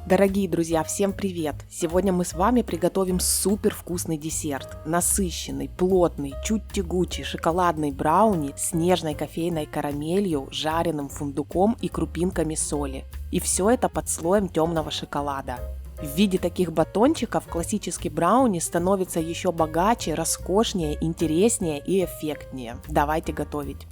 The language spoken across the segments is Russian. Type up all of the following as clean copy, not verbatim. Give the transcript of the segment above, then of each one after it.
Дорогие друзья, всем привет! Сегодня мы с вами приготовим супер вкусный десерт. Насыщенный, плотный, чуть тягучий шоколадный брауни с нежной кофейной карамелью, жареным фундуком и крупинками соли. И все это под слоем темного шоколада. В виде таких батончиков классический брауни становится еще богаче, роскошнее, интереснее и эффектнее. Давайте готовить!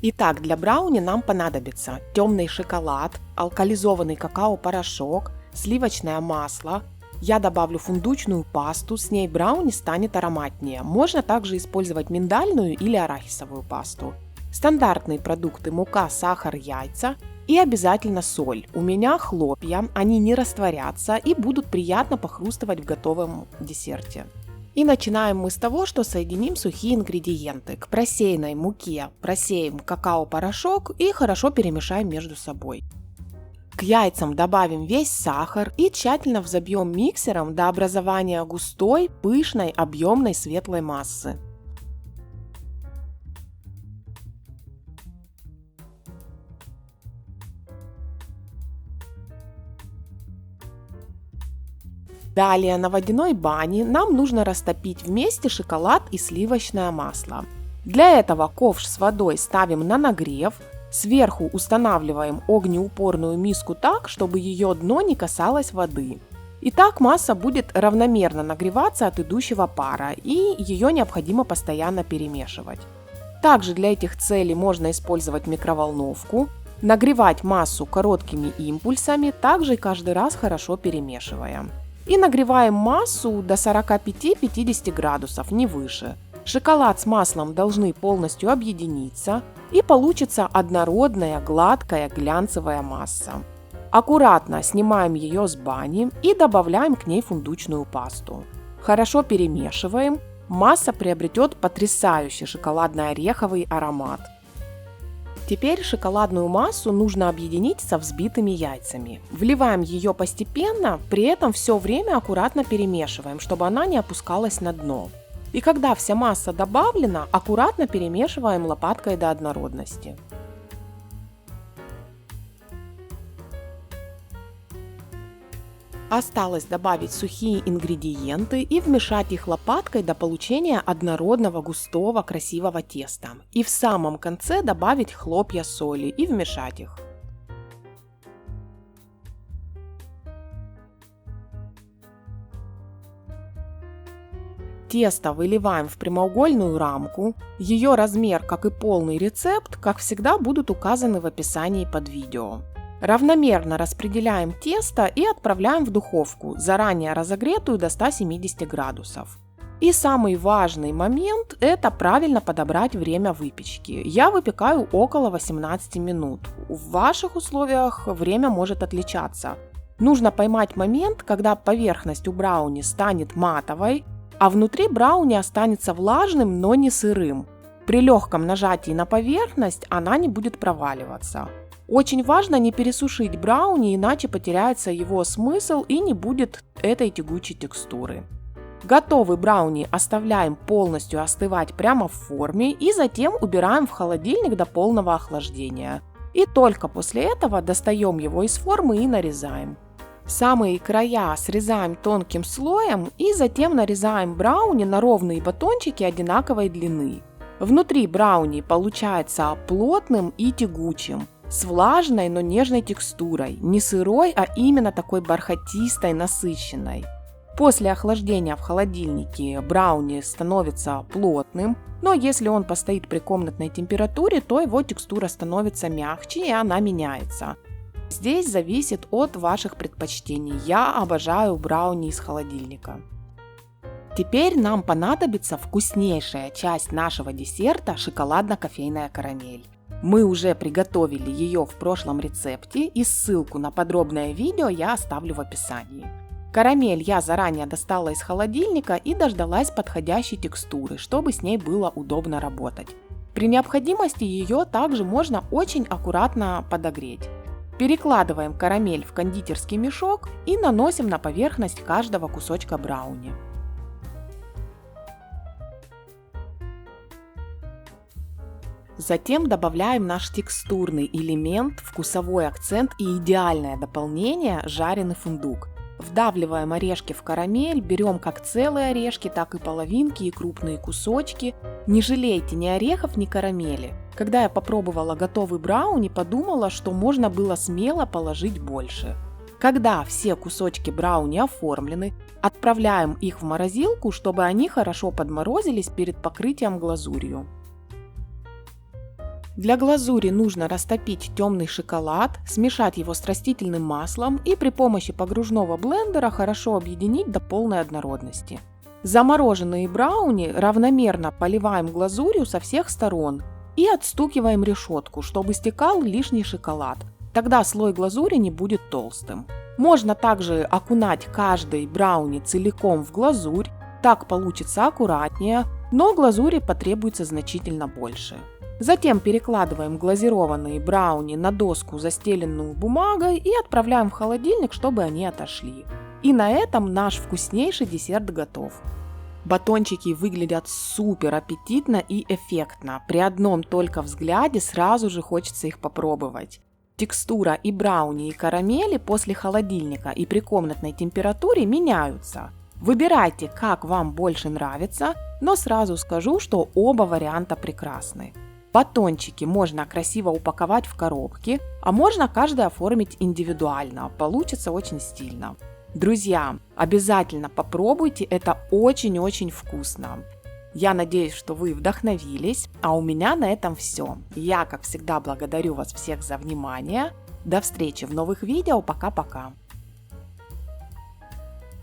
Итак, для брауни нам понадобится темный шоколад, алкализованный какао-порошок, сливочное масло. Я добавлю фундучную пасту, с ней брауни станет ароматнее. Можно также использовать миндальную или арахисовую пасту. Стандартные продукты: мука, сахар, яйца и обязательно соль. У меня хлопья, они не растворятся и будут приятно похрустывать в готовом десерте. И начинаем мы с того, что соединим сухие ингредиенты. К просеянной муке просеем какао-порошок и хорошо перемешаем между собой. К яйцам добавим весь сахар и тщательно взобьем миксером до образования густой, пышной, объемной светлой массы. Далее на водяной бане нам нужно растопить вместе шоколад и сливочное масло. Для этого ковш с водой ставим на нагрев, сверху устанавливаем огнеупорную миску так, чтобы ее дно не касалось воды. И так масса будет равномерно нагреваться от идущего пара, и ее необходимо постоянно перемешивать. Также для этих целей можно использовать микроволновку, нагревать массу короткими импульсами, также каждый раз хорошо перемешивая. И нагреваем массу до 45-50 градусов, не выше. Шоколад с маслом должны полностью объединиться, и получится однородная, гладкая, глянцевая масса. Аккуратно снимаем ее с бани и добавляем к ней фундучную пасту. Хорошо перемешиваем, масса приобретет потрясающий шоколадно-ореховый аромат. Теперь шоколадную массу нужно объединить со взбитыми яйцами. Вливаем ее постепенно, при этом все время аккуратно перемешиваем, чтобы она не опускалась на дно. И когда вся масса добавлена, аккуратно перемешиваем лопаткой до однородности. Осталось добавить сухие ингредиенты и вмешать их лопаткой до получения однородного, густого, красивого теста. И в самом конце добавить хлопья соли и вмешать их. Тесто выливаем в прямоугольную рамку. Ее размер, как и полный рецепт, как всегда, будут указаны в описании под видео. Равномерно распределяем тесто и отправляем в духовку, заранее разогретую до 170 градусов. И самый важный момент – это правильно подобрать время выпечки. Я выпекаю около 18 минут. В ваших условиях время может отличаться. Нужно поймать момент, когда поверхность у брауни станет матовой, а внутри брауни останется влажным, но не сырым. При легком нажатии на поверхность она не будет проваливаться. Очень важно не пересушить брауни, иначе потеряется его смысл и не будет этой тягучей текстуры. Готовый брауни оставляем полностью остывать прямо в форме и затем убираем в холодильник до полного охлаждения. И только после этого достаем его из формы и нарезаем. Самые края срезаем тонким слоем и затем нарезаем брауни на ровные батончики одинаковой длины. Внутри брауни получается плотным и тягучим, с влажной, но нежной текстурой, не сырой, а именно такой бархатистой, насыщенной. После охлаждения в холодильнике брауни становится плотным, но если он постоит при комнатной температуре, то его текстура становится мягче и она меняется. Здесь зависит от ваших предпочтений. Я обожаю брауни из холодильника. Теперь нам понадобится вкуснейшая часть нашего десерта – шоколадно-кофейная карамель. Мы уже приготовили ее в прошлом рецепте, и ссылку на подробное видео я оставлю в описании. Карамель я заранее достала из холодильника и дождалась подходящей текстуры, чтобы с ней было удобно работать. При необходимости ее также можно очень аккуратно подогреть. Перекладываем карамель в кондитерский мешок и наносим на поверхность каждого кусочка брауни. Затем добавляем наш текстурный элемент, вкусовой акцент и идеальное дополнение – жареный фундук. Вдавливаем орешки в карамель, берем как целые орешки, так и половинки и крупные кусочки. Не жалейте ни орехов, ни карамели. Когда я попробовала готовый брауни, подумала, что можно было смело положить больше. Когда все кусочки брауни оформлены, отправляем их в морозилку, чтобы они хорошо подморозились перед покрытием глазурью. Для глазури нужно растопить темный шоколад, смешать его с растительным маслом и при помощи погружного блендера хорошо объединить до полной однородности. Замороженные брауни равномерно поливаем глазурью со всех сторон и отстукиваем решетку, чтобы стекал лишний шоколад. Тогда слой глазури не будет толстым. Можно также окунать каждый брауни целиком в глазурь, так получится аккуратнее, но глазури потребуется значительно больше. Затем перекладываем глазированные брауни на доску, застеленную бумагой, и отправляем в холодильник, чтобы они отошли. И на этом наш вкуснейший десерт готов. Батончики выглядят супер аппетитно и эффектно. При одном только взгляде сразу же хочется их попробовать. Текстура и брауни, и карамели после холодильника и при комнатной температуре меняются. Выбирайте, как вам больше нравится, но сразу скажу, что оба варианта прекрасны. Батончики можно красиво упаковать в коробки, а можно каждый оформить индивидуально, получится очень стильно. Друзья, обязательно попробуйте, это очень-очень вкусно. Я надеюсь, что вы вдохновились, а у меня на этом все. Я, как всегда, благодарю вас всех за внимание. До встречи в новых видео, пока-пока.